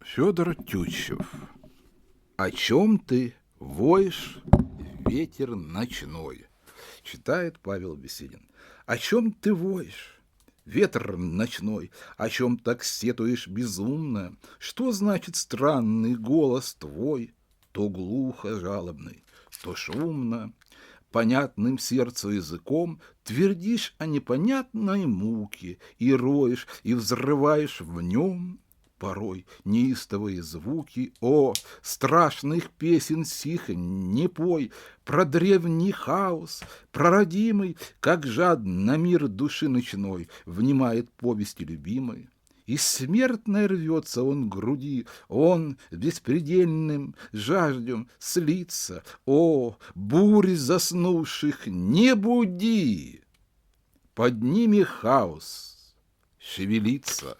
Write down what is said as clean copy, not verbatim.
Федор Тютчев. О чем ты воешь, ветер ночной? Читает Павел Беседин. О чем ты воешь, ветер ночной? О чем так сетуешь безумно? Что значит странный голос твой? То глухо жалобный, то шумно. Понятным сердцу языком твердишь о непонятной муке и роешь, и взрываешь в нем порой неистовые звуки. О, страшных песен сих не пой, про древний хаос, про родимый, как жадно мир души ночной внимает повести любимой. И смертно рвется он к груди, он беспредельным жаждем слиться. О, бурь заснувших не буди! Под ними хаос шевелится.